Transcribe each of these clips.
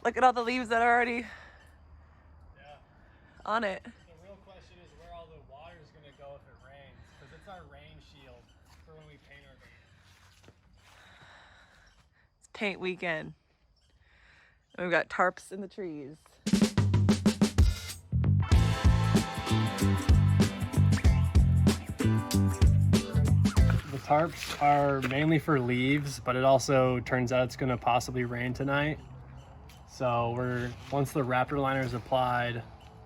Look at all the leaves that are already on it. The real question is where all the water is going to go if it rains, because it's our rain shield for when we paint our van. It's paint weekend. And we've got tarps in the trees. The tarps are mainly for leaves, but it also turns out it's going to possibly rain tonight. So once the Raptor Liner is applied,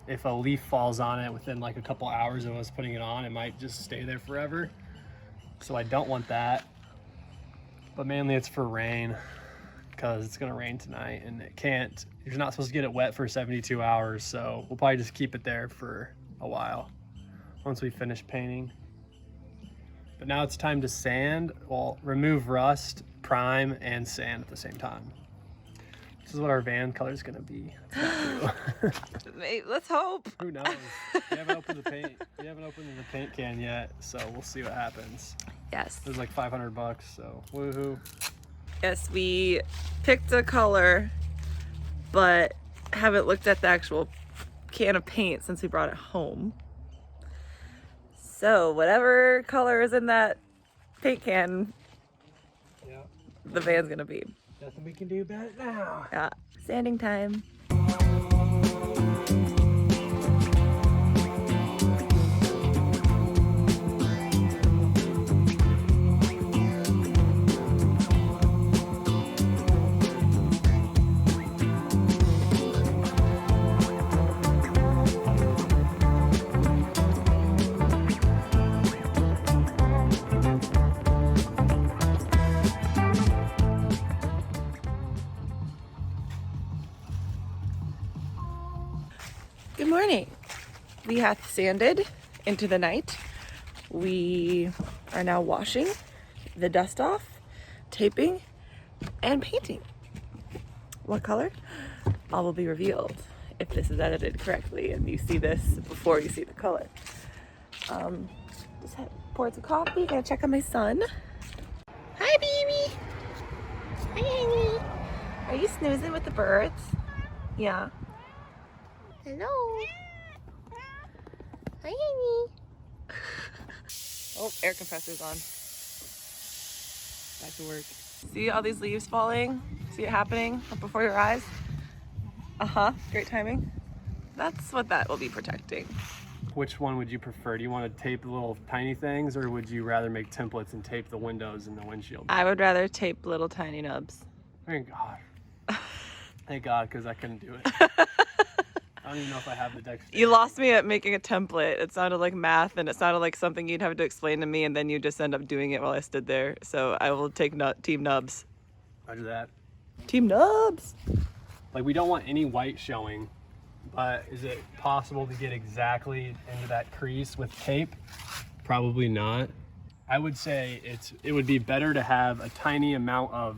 if a leaf falls on it within like a couple hours of us putting it on, it might just stay there forever. So I don't want that. But mainly it's for rain, because it's going to rain tonight and you're not supposed to get it wet for 72 hours. So we'll probably just keep it there for a while once we finish painting. But now it's time to sand. Well, remove rust, prime, and sand at the same time. This is what our van color is gonna be. Mate, let's hope. Who knows? We haven't opened the paint. We haven't opened the paint can yet, so we'll see what happens. Yes. It was like $500, so woohoo. Yes, we picked a color, but haven't looked at the actual can of paint since we brought it home. So whatever color is in that paint can, Yeah. the van's gonna be. Nothing we can do about it now. Yeah, sanding time. Good morning. We have sanded into the night. We are now washing the dust off, taping, and painting. What color? All will be revealed if this is edited correctly and you see this before you see the color. Just poured some coffee. Gonna check on my son. Hi, baby. Hi, honey. Are you snoozing with the birds? Yeah. Hello. Hi, honey. Oh, air compressor's on. Back to work. See all these leaves falling? See it happening up before your eyes? Uh-huh, great timing. That's what that will be protecting. Which one would you prefer? Do you want to tape the little tiny things, or would you rather make templates and tape the windows and the windshield? I would rather tape little tiny nubs. Thank God. Thank God, because I couldn't do it. I don't even know if I have the dexterity. You lost me at making a template. It sounded like math, and it sounded like something you'd have to explain to me, and then you just end up doing it while I stood there. So I will take Team Nubs. Roger that. Team Nubs! Like, we don't want any white showing, but is it possible to get exactly into that crease with tape? Probably not. I would say it would be better to have a tiny amount of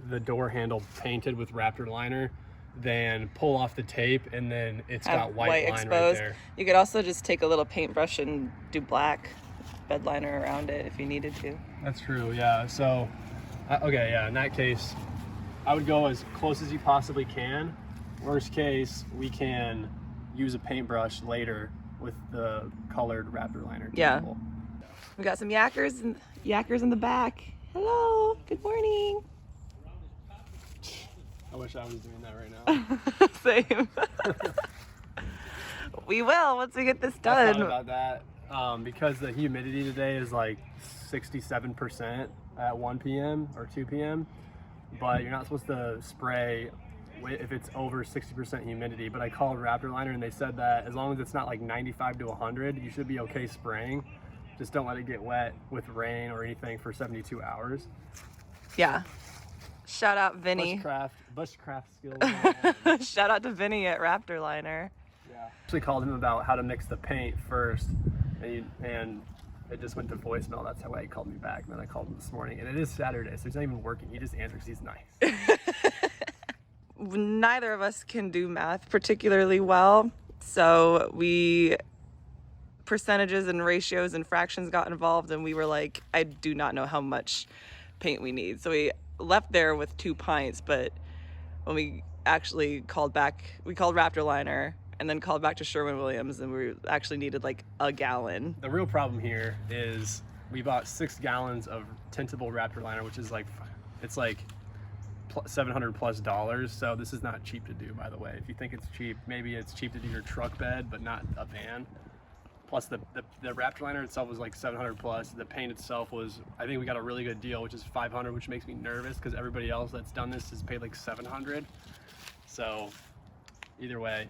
the door handle painted with Raptor Liner than pull off the tape and then it's got white line exposed. right there. You could also just take a little paintbrush and do black bed liner around it if you needed to. That's true, yeah. So, okay, yeah, in that case, I would go as close as you possibly can. Worst case, we can use a paintbrush later with the colored Raptor Liner. Yeah. We got some yakkers in the back. Hello, good morning. I wish I was doing that right now. Same. We will once we get this done. I thought about that because the humidity today is like 67% at 1 p.m. or 2 p.m. But you're not supposed to spray if it's over 60% humidity. But I called Raptor Liner and they said that as long as it's not like 95 to 100, you should be okay spraying. Just don't let it get wet with rain or anything for 72 hours. Yeah. Shout out Vinny. Bushcraft skills. Shout out to Vinny at Raptor Liner. Yeah. Actually called him about how to mix the paint first, and it just went to voicemail. That's why he called me back. And then I called him this morning, and it is Saturday, so he's not even working. He just answers. He's nice. Neither of us can do math particularly well, so percentages and ratios and fractions got involved, and we were like, I do not know how much paint we need. So we left there with 2 pints, but when we actually called back. We called Raptor Liner and then called back to Sherwin-Williams, and we actually needed like a gallon. The real problem here is we bought 6 gallons of tintable Raptor Liner, which is like, it's like $700+. So this is not cheap to do, by the way. If you think it's cheap, maybe it's cheap to do your truck bed, but not a van. Plus the Raptor Liner itself was like $700+. The paint itself was, I think we got a really good deal, which is $500, which makes me nervous because everybody else that's done this has paid like $700. So either way,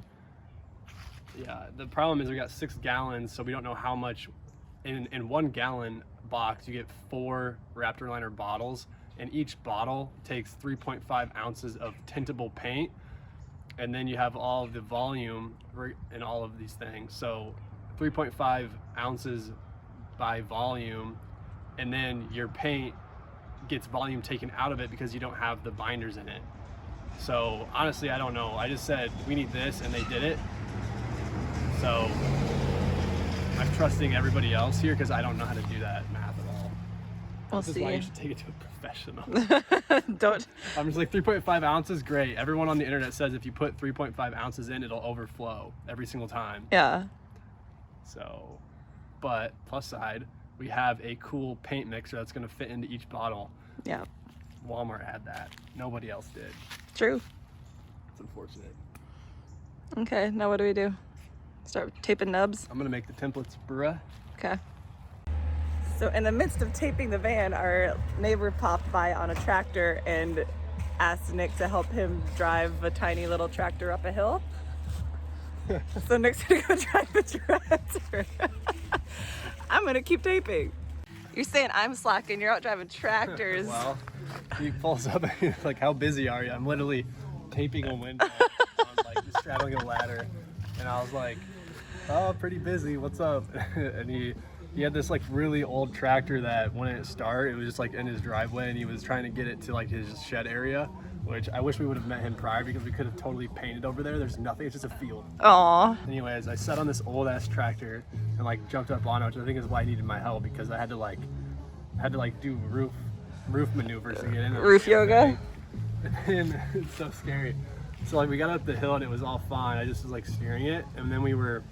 yeah, the problem is we got 6 gallons, so we don't know how much. In 1 gallon box, you get 4 Raptor Liner bottles, and each bottle takes 3.5 ounces of tintable paint, and then you have all of the volume in all of these things. So 3.5 ounces by volume, and then your paint gets volume taken out of it because you don't have the binders in it. So honestly, I don't know. I just said we need this, and they did it. So I'm trusting everybody else here because I don't know how to do that math at all. We'll This see. is why you should take it to a professional. Don't. I'm just like 3.5 ounces, great. Everyone on the internet says if you put 3.5 ounces in, it'll overflow every single time. Yeah. So, but plus side, we have a cool paint mixer that's going to fit into each bottle. Yeah. Walmart had that. Nobody else did. True. It's unfortunate. Okay, now what do we do? Start taping nubs? I'm going to make the templates, bruh. Okay. So in the midst of taping the van, our neighbor popped by on a tractor and asked Nick to help him drive a tiny little tractor up a hill. So Nick's gonna go drive the tractor. I'm gonna keep taping. You're saying I'm slacking, you're out driving tractors. Well, he pulls up and he's like, how busy are you? I'm literally taping a window on like straddling a ladder. And I was like, oh, pretty busy, what's up? And he had this like really old tractor that wouldn't start. It was just like in his driveway, and he was trying to get it to like his shed area, which I wish we would have met him prior because we could have totally painted over there. There's nothing, it's just a field. Aw. Anyways, I sat on this old ass tractor and like jumped up on it, which I think is why I needed my help, because I had to do roof maneuvers to get in. Roof yoga? And it's so scary. So like we got up the hill and it was all fine. I just was like steering it, and then we were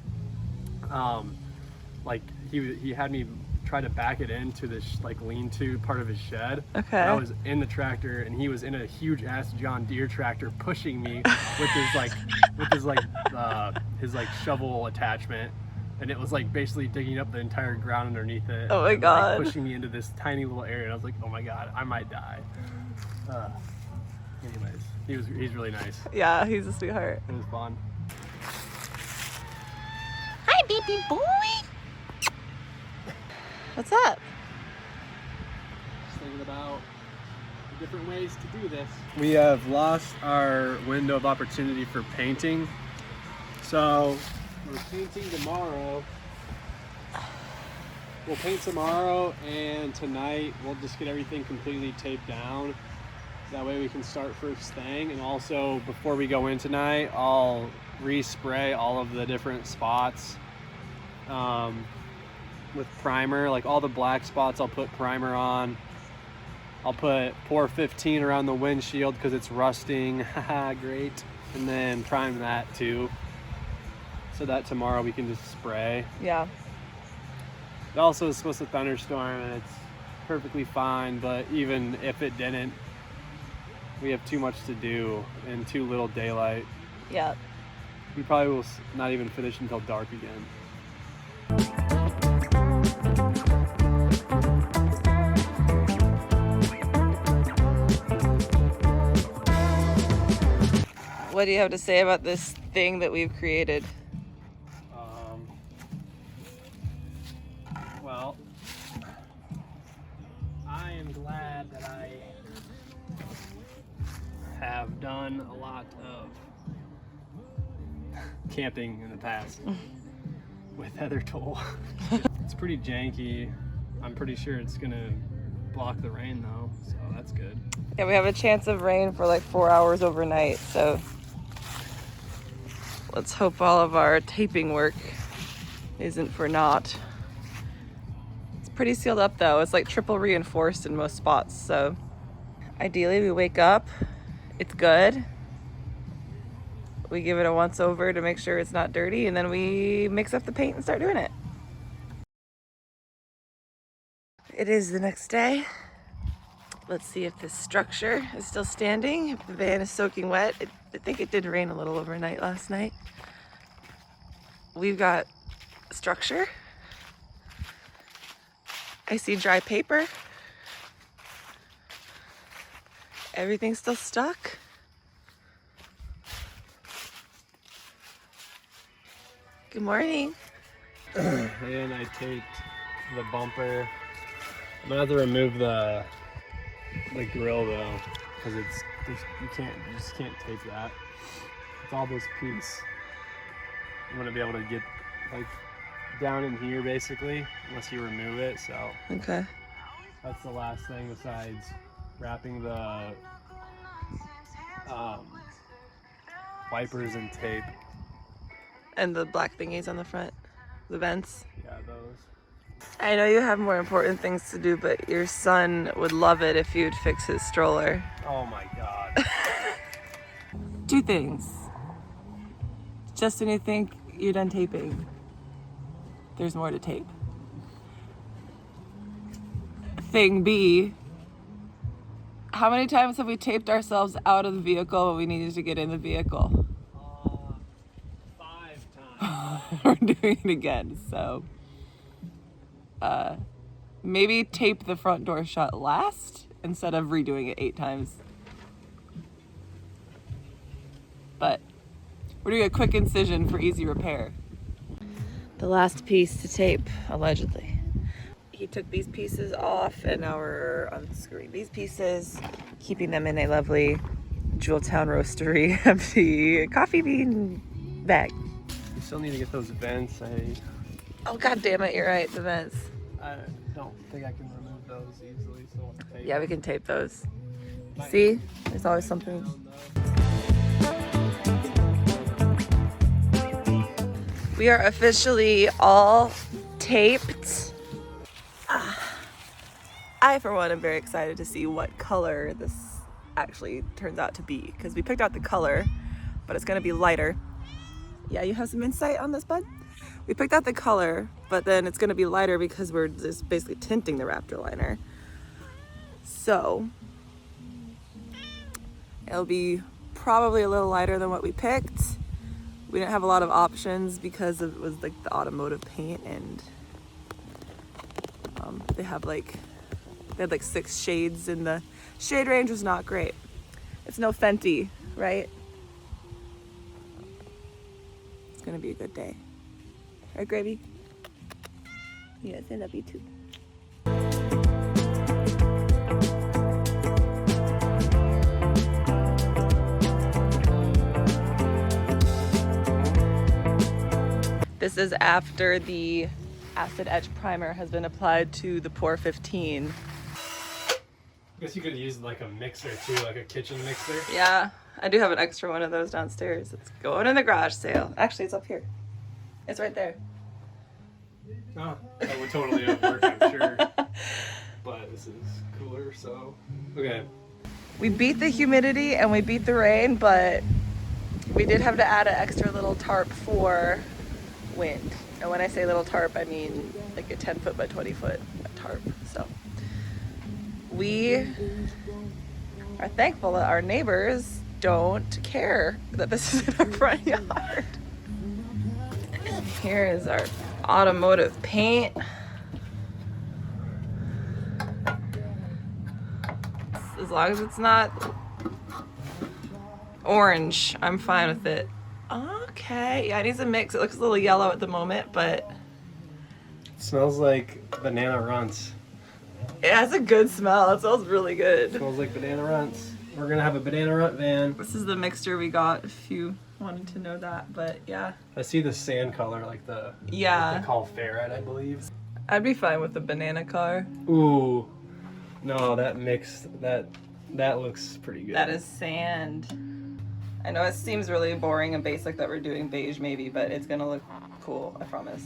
like he had me try to back it into this like lean-to part of his shed. Okay. And I was in the tractor and he was in a huge ass John Deere tractor pushing me with his shovel attachment, and it was like basically digging up the entire ground underneath it. Oh my and, God. like, pushing me into this tiny little area, and I was like, oh my God, I might die. Anyways, he's really nice. Yeah, he's a sweetheart. It was fun. Hi, baby boy. What's up? Just thinking about the different ways to do this. We have lost our window of opportunity for painting. So we're painting tomorrow. We'll paint tomorrow, and tonight we'll just get everything completely taped down. That way we can start first thing. And also before we go in tonight, I'll respray all of the different spots with primer. Like all the black spots I'll put primer on. I'll put pour 15 around the windshield because it's rusting. Haha, great. And then prime that too, so that tomorrow we can just spray. Yeah. It also is supposed to thunderstorm, and it's perfectly fine, but even if it didn't, we have too much to do and too little daylight. Yeah. We probably will not even finish until dark again. What do you have to say about this thing that we've created? Well, I am glad that I have done a lot of camping in the past with Heather Toll. It's pretty janky. I'm pretty sure it's gonna block the rain though, so that's good. Yeah, we have a chance of rain for like 4 hours overnight, so let's hope all of our taping work isn't for naught. It's pretty sealed up though. It's like triple reinforced in most spots, so ideally we wake up, it's good, We give it a once over to make sure it's not dirty, and then we mix up the paint and start doing it. It is the next day. Let's see if this structure is still standing. If the van is soaking wet. I think it did rain a little overnight last night. We've got structure. I see dry paper. Everything's still stuck. Good morning. And I taped the bumper. I'm gonna have to remove the grill though, because you just can't tape that. It's all this piece. I'm gonna be able to get like down in here basically, unless you remove it. So Okay. that's the last thing besides wrapping the wipers in tape. And the black thingies on the front, the vents. Yeah, those. I know you have more important things to do, but your son would love it if you'd fix his stroller. Oh my God. 2 things. Just when you think you're done taping, there's more to tape. Thing B, how many times have we taped ourselves out of the vehicle when we needed to get in the vehicle? 5 times. We're doing it again, so maybe tape the front door shut last instead of redoing it 8 times. But we're doing a quick incision for easy repair. The last piece to tape, allegedly. He took these pieces off and now we're unscrewing these pieces, keeping them in a lovely Jeweltown Roastery empty coffee bean bag. We still need to get those vents. Oh, God damn it, you're right, the vents. I don't think I can remove those easily, so we'll have to tape. Yeah, we can tape those. See? There's always something. We are officially all taped. I, for one, am very excited to see what color this actually turns out to be, because we picked out the color, but it's going to be lighter. Yeah, you have some insight on this, bud? We picked out the color, but then it's going to be lighter because we're just basically tinting the Raptor Liner. So it'll be probably a little lighter than what we picked. We didn't have a lot of options because it was like the automotive paint, and they had like 6 shades, and the shade range was not great. It's no Fenty, right? It's gonna be a good day. Right, Gravy? Yes, I love you too. This is after the acid etch primer has been applied to the Pour 15. I guess you could use like a mixer too, like a kitchen mixer. Yeah, I do have an extra one of those downstairs. It's going in the garage sale. Actually, it's up here. It's right there. Oh, that would totally work, I'm sure. But this is cooler, so okay. We beat the humidity and we beat the rain, but we did have to add an extra little tarp for wind. And when I say little tarp, I mean like a 10-foot by 20-foot tarp. So we are thankful that our neighbors don't care that this is in our front yard. And here is our automotive paint. As long as it's not orange, I'm fine with it. Okay, yeah, it needs a mix. It looks a little yellow at the moment, but It smells like banana runts. it has a good smell. It smells really It good. smells like banana runts. We're gonna have a banana runt van. This is the mixture we got, if you wanted to know that, but yeah. I see the sand color, like the Yeah. what they call ferret, I believe. I'd be fine with the banana car. Ooh, no, that mix that looks pretty good. That is sand. I know it seems really boring and basic that we're doing beige maybe, but it's gonna look cool, I promise.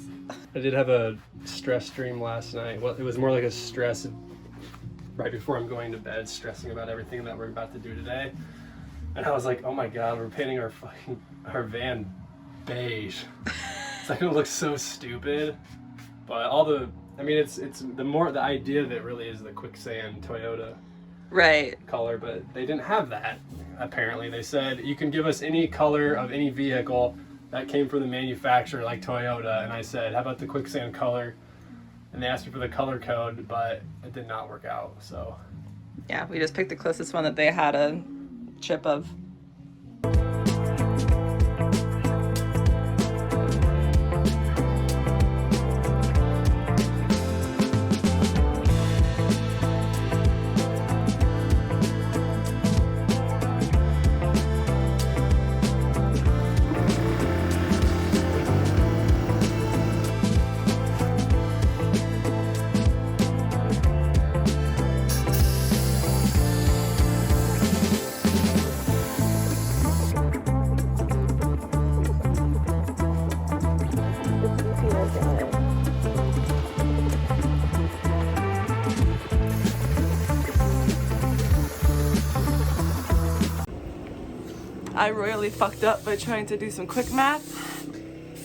I did have a stress dream last night. Well, it was more like a stress right before I'm going to bed, stressing about everything that we're about to do today. And I was like, oh my God, we're painting our van beige. It's like, it looks so stupid. But it's the idea of it really is the quicksand Toyota Right. color, but they didn't have that. Apparently, they said you can give us any color of any vehicle that came from the manufacturer, like Toyota. And I said, how about the quicksand color? And they asked me for the color code, but it did not work out. So Yeah, we just picked the closest one that they had a chip of. I royally fucked up by trying to do some quick math.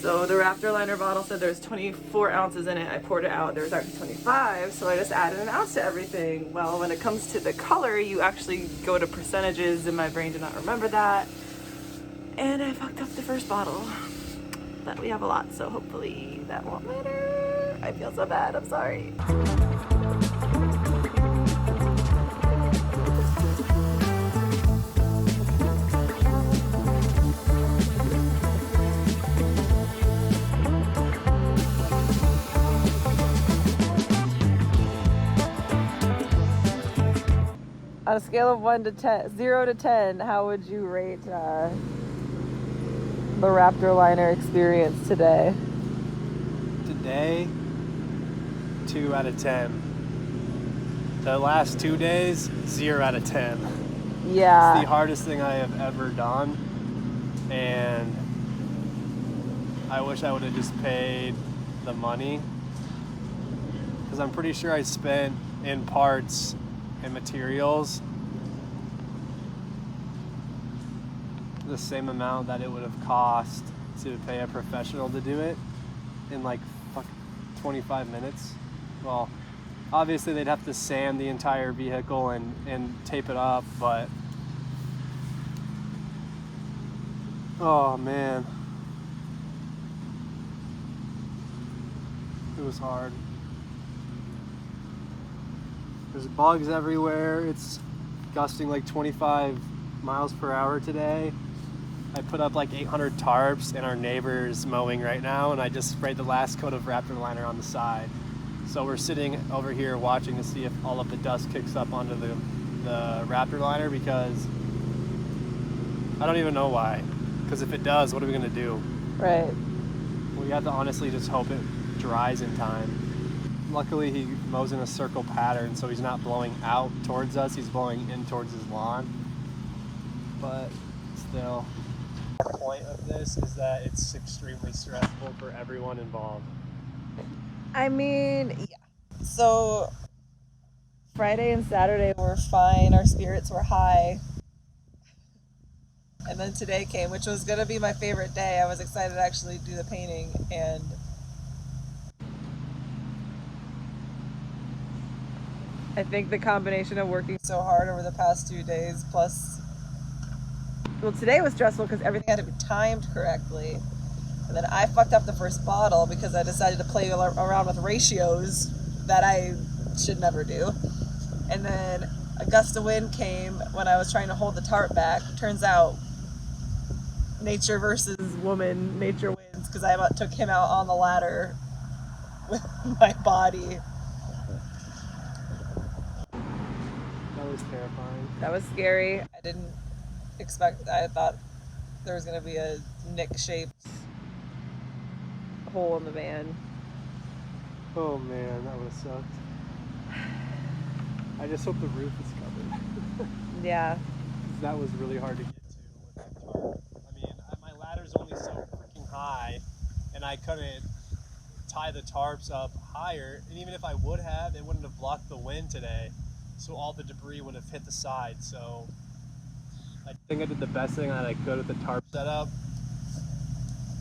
So the Raptor Liner bottle said there's 24 ounces in it. I poured it out, there was actually 25, so I just added an ounce to everything. Well, when it comes to the color, you actually go to percentages, and my brain did not remember that. And I fucked up the first bottle. But we have a lot, so hopefully that won't matter. I feel so bad, I'm sorry. On a scale of 0 to 10, how would you rate the Raptor Liner experience today? today, 2 out of 10. The last 2 days, 0 out of 10. Yeah. It's the hardest thing I have ever done, and I wish I would have just paid the money, because I'm pretty sure I spent in parts and materials the same amount that it would have cost to pay a professional to do it in like 25 minutes. Well, obviously they'd have to sand the entire vehicle and tape it up, but oh man, it was hard. There's bugs everywhere. It's gusting like 25 miles per hour today. I put up like 800 tarps, and our neighbor's mowing right now, and I just sprayed the last coat of Raptor Liner on the side. So we're sitting over here watching to see if all of the dust kicks up onto the Raptor Liner, because I don't even know why. Because if it does, what are we gonna do? Right. We have to honestly just hope it dries in time. Luckily, he mows in a circle pattern, so he's not blowing out towards us, he's blowing in towards his lawn. But still, the point of this is that it's extremely stressful for everyone involved. I mean, yeah. So Friday and Saturday were fine. Our spirits were high. And then today came, which was going to be my favorite day. I was excited to actually do the painting, and I think the combination of working so hard over the past 2 days, plus, well, today was stressful because everything had to be timed correctly. And then I fucked up the first bottle because I decided to play around with ratios that I should never do. And then a gust of wind came when I was trying to hold the tarp back. Turns out, nature versus woman, nature wins, because I took him out on the ladder with my body. That was terrifying. That was scary. I didn't expect, I thought there was going to be a Nick-shaped hole in the van. Oh man, that would have sucked. I just hope the roof is covered. Yeah. That was really hard to get to with the tarp. I mean, my ladder's only so freaking high, and I couldn't tie the tarps up higher, and even if I would have, it wouldn't have blocked the wind today, so all the debris would have hit the side. So I think I did the best thing that I could with the tarp setup.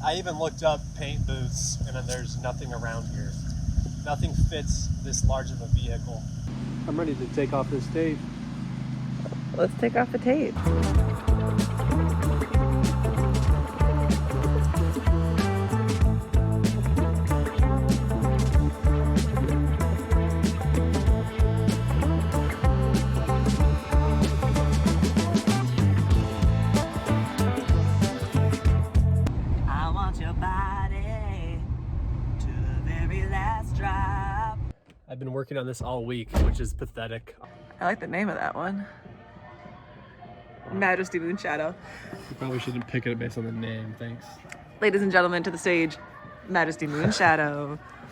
I even looked up paint booths, and then there's nothing around here. Nothing fits this large of a vehicle. I'm ready to take off this tape. Let's take off the tape. I want your body to the very last drop. I've been working on this all week, which is pathetic. I like the name of that one. Majesty Moon Shadow. You probably shouldn't pick it based on the name, thanks. Ladies and gentlemen, to the stage, Majesty Moon Shadow.